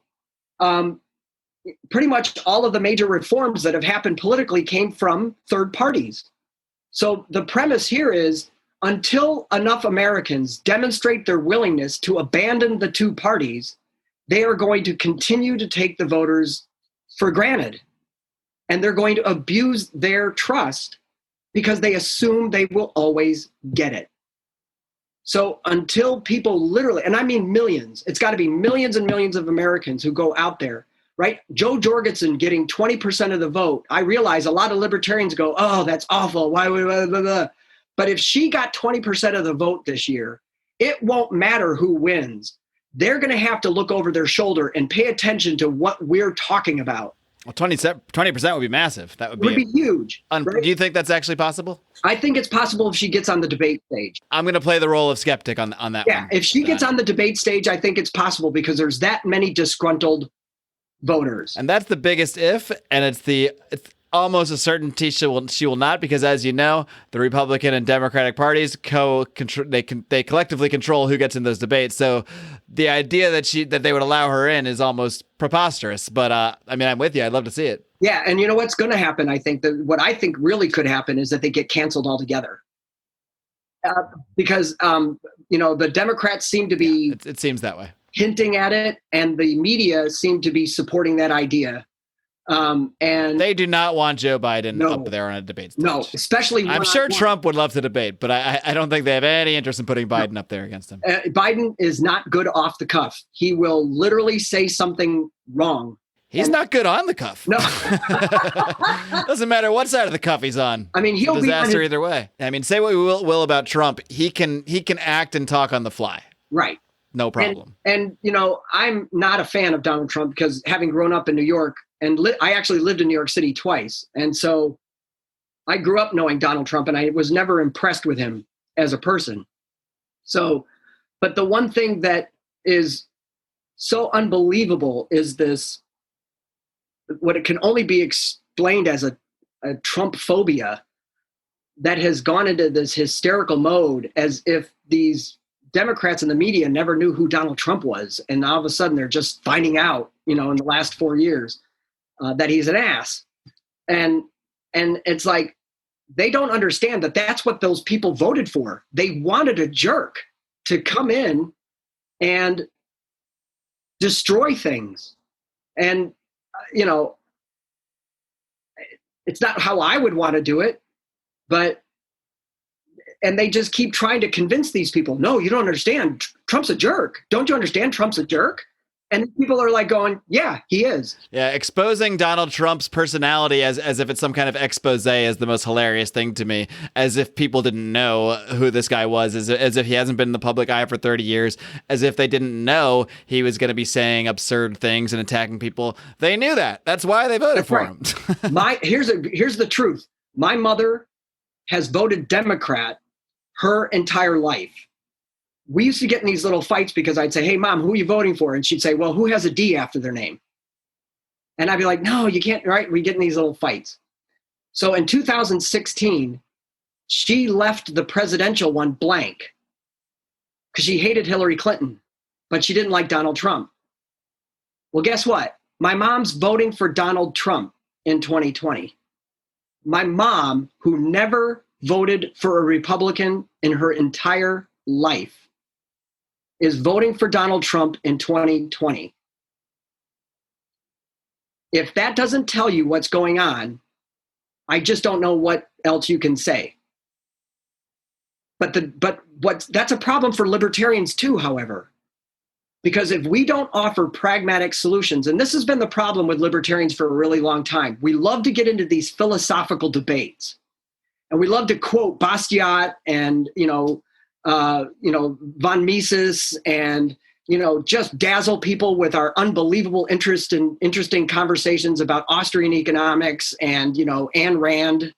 pretty much all of the major reforms that have happened politically came from third parties. So the premise here is, until enough Americans demonstrate their willingness to abandon the two parties, they are going to continue to take the voters for granted. And they're going to abuse their trust because they assume they will always get it. So until people literally, and I mean millions, it's got to be millions and millions of Americans who go out there, right? Joe Jorgensen getting 20% of the vote. I realize a lot of libertarians go, oh, that's awful. Why? Blah, blah, blah. But if she got 20% of the vote this year, it won't matter who wins. They're going to have to look over their shoulder and pay attention to what we're talking about. Well, 20% would be massive. That would be huge. Right? Do you think that's actually possible? I think it's possible if she gets on the debate stage. I'm going to play the role of skeptic on that one. Yeah, if she gets on the debate stage, I think it's possible because there's that many disgruntled voters. And that's the biggest if, and it's almost a certainty she will not, because as you know, the Republican and Democratic parties they collectively control who gets in those debates. So the idea that they would allow her in is almost preposterous. But I'm with you. I'd love to see it. Yeah, and you know what's going to happen? I think that what I think really could happen is that they get canceled altogether. Because the Democrats seem to be it seems that way, hinting at it, and the media seem to be supporting that idea. And they do not want Joe Biden up there on a debate stage. No, especially I'm sure Trump would love to debate, but I don't think they have any interest in putting Biden up there against him. Biden is not good off the cuff. He will literally say something wrong. He's not good on the cuff. No. Doesn't matter what side of the cuff he's on. I mean, he'll be a disaster either way. I mean, say what we will about Trump. He can act and talk on the fly. Right. No problem. And I'm not a fan of Donald Trump because having grown up in New York, and I actually lived in New York City twice. And so I grew up knowing Donald Trump, and I was never impressed with him as a person. So, but the one thing that is so unbelievable is this, what it can only be explained as a Trump phobia that has gone into this hysterical mode, as if these Democrats in the media never knew who Donald Trump was. And all of a sudden they're just finding out, in the last 4 years, that he's an ass. And it's like, they don't understand that that's what those people voted for. They wanted a jerk to come in and destroy things. And, you know, it's not how I would want to do it, and they just keep trying to convince these people, no, you don't understand. Trump's a jerk. Don't you understand Trump's a jerk? And people are like going, yeah, he is. Yeah, exposing Donald Trump's personality as if it's some kind of expose is the most hilarious thing to me, as if people didn't know who this guy was, as if he hasn't been in the public eye for 30 years, as if they didn't know he was going to be saying absurd things and attacking people. They knew that. That's why they voted for him. Here's the truth. My mother has voted Democrat her entire life. We used to get in these little fights because I'd say, hey, Mom, who are you voting for? And she'd say, well, who has a D after their name? And I'd be like, no, you can't, right? We get in these little fights. So in 2016, she left the presidential one blank because she hated Hillary Clinton, but she didn't like Donald Trump. Well, guess what? My mom's voting for Donald Trump in 2020. My mom, who never voted for a Republican in her entire life, is voting for Donald Trump in 2020. If that doesn't tell you what's going on, I just don't know what else you can say. But that's a problem for libertarians too, however, because if we don't offer pragmatic solutions, and this has been the problem with libertarians for a really long time, we love to get into these philosophical debates, and we love to quote Bastiat and von Mises, and just dazzle people with our unbelievable interest in interesting conversations about Austrian economics and Ayn Rand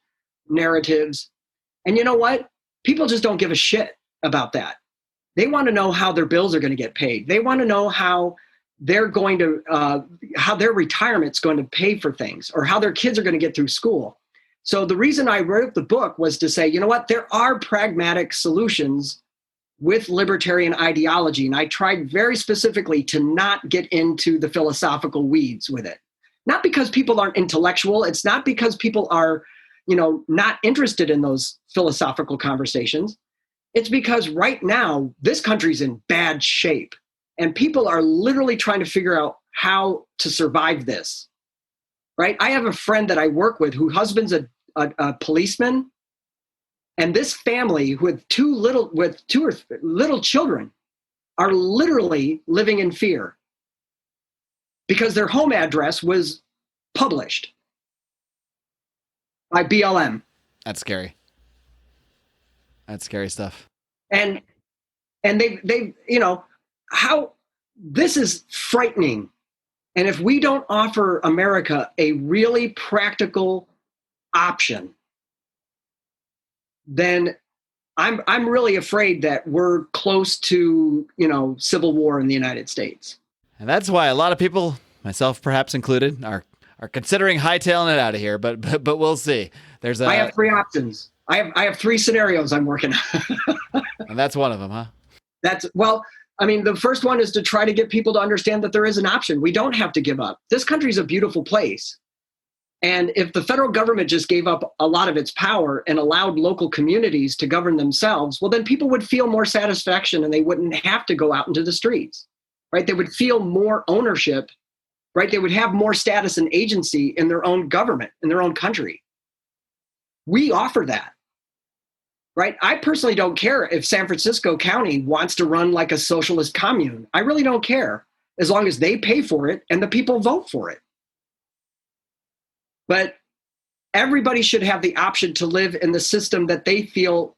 narratives. And you know what? People just don't give a shit about that. They want to know how their bills are going to get paid. They want to know how they're going to how their retirement's going to pay for things, or how their kids are going to get through school. So the reason I wrote the book was to say, you know what, there are pragmatic solutions with libertarian ideology. And I tried very specifically to not get into the philosophical weeds with it. Not because people aren't intellectual. It's not because people are, not interested in those philosophical conversations. It's because right now, this country's in bad shape. And people are literally trying to figure out how to survive this. Right? I have a friend that I work with whose husband's a policeman, and this family with two little children are literally living in fear because their home address was published by BLM. That's scary. That's scary stuff. And they how this is frightening. And if we don't offer America a really practical option, then I'm really afraid that we're close to, civil war in the United States. And that's why a lot of people, myself perhaps included, are considering hightailing it out of here. But we'll see. I have three options. I have three scenarios I'm working on. And that's one of them, huh? The first one is to try to get people to understand that there is an option. We don't have to give up. This country's a beautiful place. And if the federal government just gave up a lot of its power and allowed local communities to govern themselves, well, then people would feel more satisfaction and they wouldn't have to go out into the streets, right? They would feel more ownership, right? They would have more status and agency in their own government, in their own country. We offer that. Right? I personally don't care if San Francisco County wants to run like a socialist commune. I really don't care, as long as they pay for it and the people vote for it. But everybody should have the option to live in the system that they feel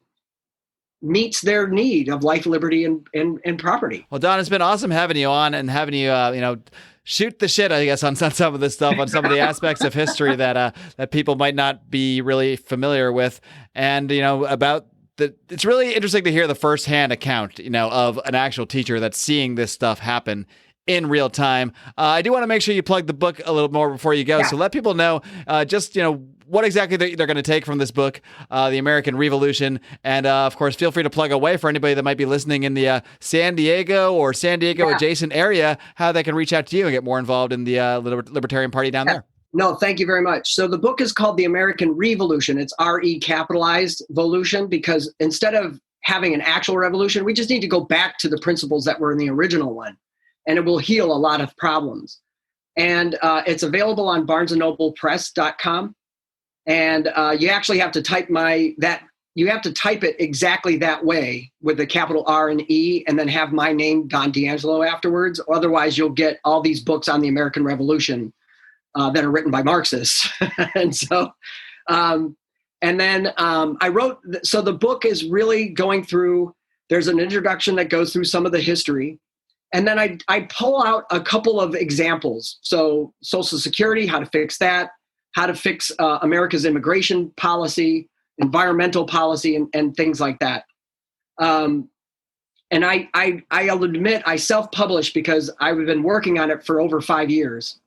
meets their need of life, liberty, and property. Well, Don, it's been awesome having you on and having you, shoot the shit, I guess, on some of this stuff, on some of the aspects of history that people might not be really familiar with. And, it's really interesting to hear the firsthand account, of an actual teacher that's seeing this stuff happen in real time. I do want to make sure you plug the book a little more before you go. Yeah. So let people know what exactly they're going to take from this book, The American Re-Volution. And of course, feel free to plug away for anybody that might be listening in the San Diego or San Diego adjacent area, how they can reach out to you and get more involved in the Libertarian Party down there. No, thank you very much. So the book is called The American Re-Volution. It's R-E capitalized volution, because instead of having an actual revolution, we just need to go back to the principles that were in the original one, and it will heal a lot of problems. And it's available on barnesandnoblepress.com. And you actually have to type you have to type it exactly that way with the capital R and E, and then have my name, Don D'Angelo, afterwards. Otherwise, you'll get all these books on the American Revolution that are written by Marxists. And so, and then I wrote, so the book is really going through, there's an introduction that goes through some of the history. And then I pull out a couple of examples. So Social Security, how to fix that, how to fix America's immigration policy, environmental policy, and things like that. And I'll admit I self-published because I've been working on it for over 5 years.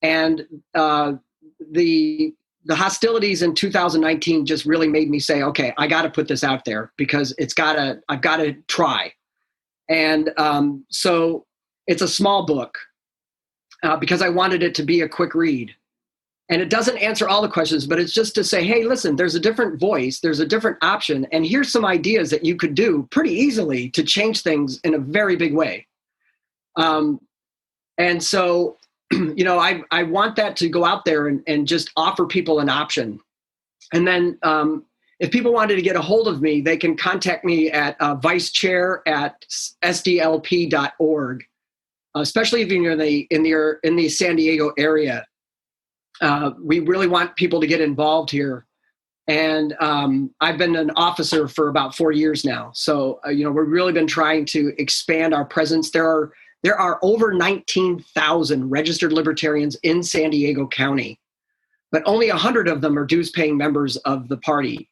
And the hostilities in 2019 just really made me say, okay, I got to put this out there, because I've got to try. And so it's a small book because I wanted it to be a quick read. And it doesn't answer all the questions, but it's just to say, hey, listen, there's a different voice, there's a different option, and here's some ideas that you could do pretty easily to change things in a very big way. And so, I want that to go out there and just offer people an option. And then if people wanted to get a hold of me, they can contact me at vicechair@sdlp.org, especially if you're in the San Diego area. We really want people to get involved here. And I've been an officer for about 4 years now. So, we've really been trying to expand our presence. There are over 19,000 registered libertarians in San Diego County, but only 100 of them are dues-paying members of the party.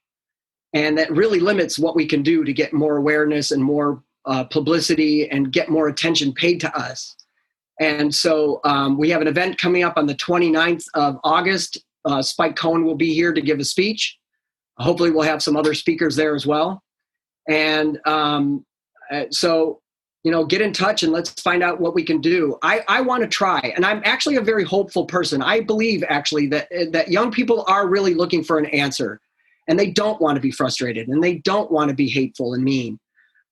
And that really limits what we can do to get more awareness and more publicity and get more attention paid to us. And so we have an event coming up on the 29th of August. Spike Cohen will be here to give a speech. Hopefully we'll have some other speakers there as well. And so, get in touch and let's find out what we can do. I want to try. And I'm actually a very hopeful person. I believe actually that young people are really looking for an answer, and they don't want to be frustrated, and they don't want to be hateful and mean.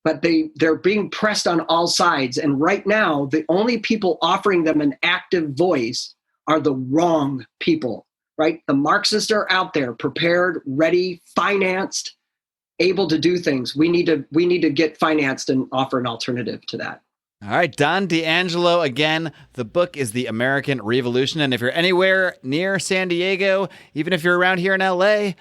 But they're being pressed on all sides. And right now, the only people offering them an active voice are the wrong people, right? The Marxists are out there, prepared, ready, financed, able to do things. We need to get financed and offer an alternative to that. All right, Don D'Angelo again. The book is The American Re-Volution. And if you're anywhere near San Diego, even if you're around here in LA,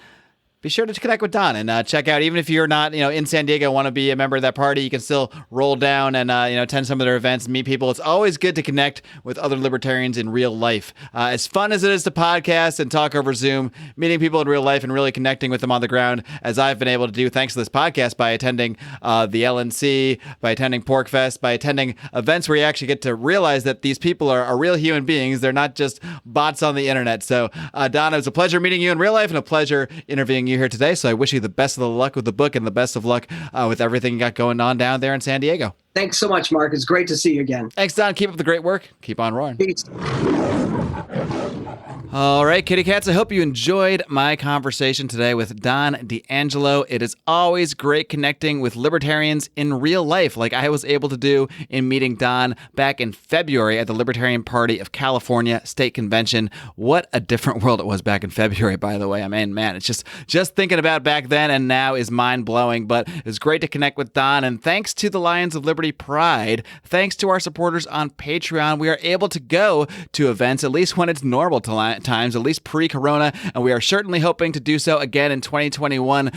be sure to connect with Don and check out, even if you're not, in San Diego, want to be a member of that party, you can still roll down and, attend some of their events and meet people. It's always good to connect with other libertarians in real life. As fun as it is to podcast and talk over Zoom, meeting people in real life and really connecting with them on the ground, as I've been able to do thanks to this podcast by attending the LNC, by attending PorcFest, by attending events where you actually get to realize that these people are real human beings. They're not just bots on the internet. So, Don, it was a pleasure meeting you in real life and a pleasure interviewing you here today. So I wish you the best of the luck with the book and the best of luck with everything you got going on down there in San Diego. Thanks so much, Mark. It's great to see you again. Thanks, Don. Keep up the great work. Keep on roaring. Peace. All right, kitty cats, I hope you enjoyed my conversation today with Don D'Angelo. It is always great connecting with libertarians in real life, like I was able to do in meeting Don back in February at the Libertarian Party of California State Convention. What a different world it was back in February, by the way. I mean, man, it's just thinking about back then and now is mind-blowing, but it was great to connect with Don, and thanks to the Lions of Liberty Pride, thanks to our supporters on Patreon, we are able to go to events, at least when it's normal times, at least pre-corona, and we are certainly hoping to do so again in 2021,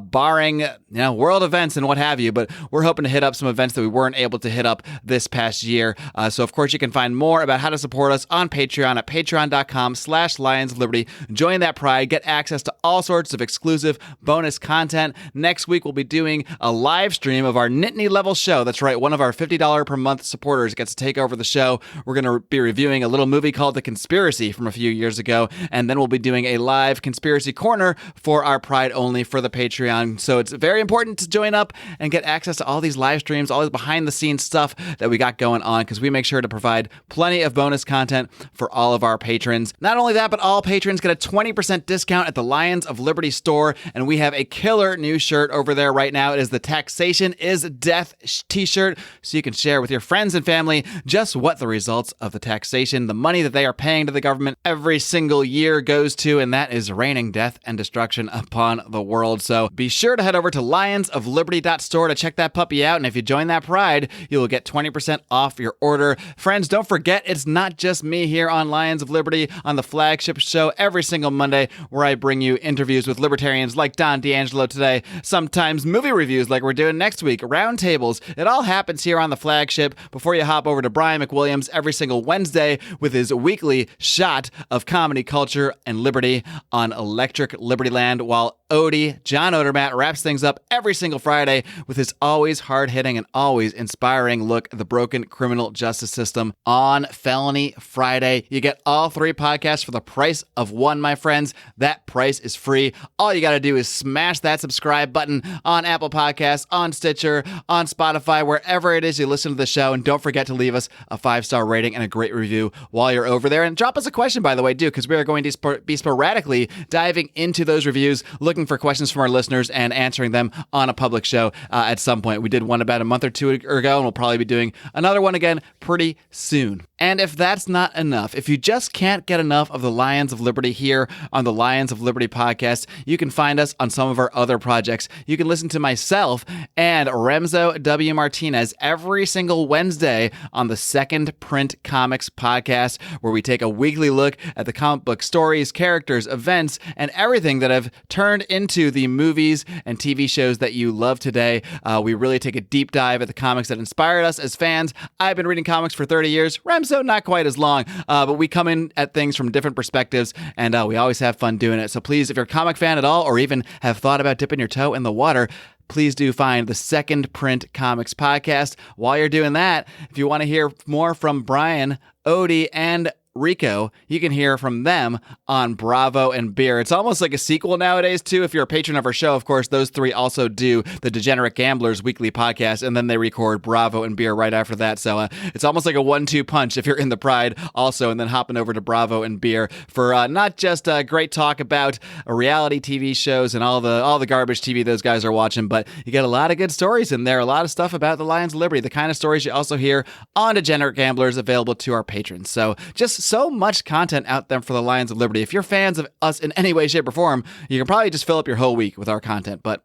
barring world events and what have you, but we're hoping to hit up some events that we weren't able to hit up this past year. So of course you can find more about how to support us on Patreon at patreon.com/Lions of Liberty. Join that pride, get access to all sorts of exclusive bonus content. Next week we'll be doing a live stream of our Nittany level show. That's right, one of our $50 per month supporters gets to take over the show. We're going to be reviewing a little movie called The Conspiracy from a few years years ago. And then we'll be doing a live Conspiracy Corner for our Pride only for the Patreon. So it's very important to join up and get access to all these live streams, all this behind the scenes stuff that we got going on, because we make sure to provide plenty of bonus content for all of our patrons. Not only that, but all patrons get a 20% discount at the Lions of Liberty store, and we have a killer new shirt over there right now. It is the Taxation is Death t-shirt, so you can share with your friends and family just what the results of the taxation, the money that they are paying to the government every single year goes to, and that is raining death and destruction upon the world. So be sure to head over to lionsofliberty.store to check that puppy out, and if you join that Pride, you will get 20% off your order. Friends, don't forget, it's not just me here on Lions of Liberty on the flagship show every single Monday, where I bring you interviews with libertarians like Don D'Angelo today, sometimes movie reviews like we're doing next week, roundtables. It all happens here on the flagship before you hop over to Brian McWilliams every single Wednesday with his weekly shot of comedy, culture, and liberty on Electric Liberty Land, while Odie, John Odermatt, wraps things up every single Friday with his always hard-hitting and always inspiring look at the broken criminal justice system on Felony Friday. You get all three podcasts for the price of one, my friends. That price is free. All you got to do is smash that subscribe button on Apple Podcasts, on Stitcher, on Spotify, wherever it is you listen to the show. And don't forget to leave us a 5-star rating and a great review while you're over there. And drop us a question, by the way, too, because we are going to be sporadically diving into those reviews, looking for questions from our listeners and answering them on a public show at some point. We did one about a month or two ago, and we'll probably be doing another one again pretty soon. And if that's not enough, if you just can't get enough of the Lions of Liberty here on the Lions of Liberty podcast, you can find us on some of our other projects. You can listen to myself and Remzo W. Martinez every single Wednesday on the Second Print Comics podcast, where we take a weekly look at the comic book stories, characters, events, and everything that have turned into the movies and TV shows that you love today. We really take a deep dive at the comics that inspired us as fans. I've been reading comics for 30 years. Remzo, not quite as long, but we come in at things from different perspectives, and we always have fun doing it. So please, if you're a comic fan at all, or even have thought about dipping your toe in the water, please do find the Second Print Comics podcast. While you're doing that, if you want to hear more from Brian, Odie, and Rico, you can hear from them on Bravo and Beer. It's almost like a sequel nowadays, too. If you're a patron of our show, of course, those three also do the Degenerate Gamblers weekly podcast, and then they record Bravo and Beer right after that. So it's almost like a 1-2 punch if you're in the Pride also, and then hopping over to Bravo and Beer for not just great talk about reality TV shows and all the garbage TV those guys are watching, but you get a lot of good stories in there, a lot of stuff about the Lions of Liberty, the kind of stories you also hear on Degenerate Gamblers available to our patrons. So just so much content out there for the Lions of Liberty. If you're fans of us in any way, shape, or form, you can probably just fill up your whole week with our content, but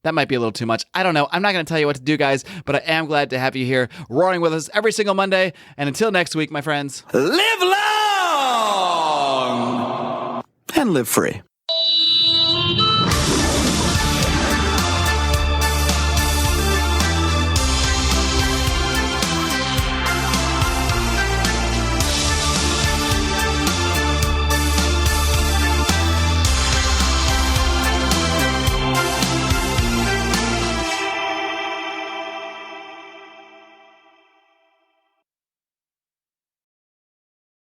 that might be a little too much. I don't know. I'm not going to tell you what to do, guys, but I am glad to have you here roaring with us every single Monday. And until next week, my friends, live long and live free.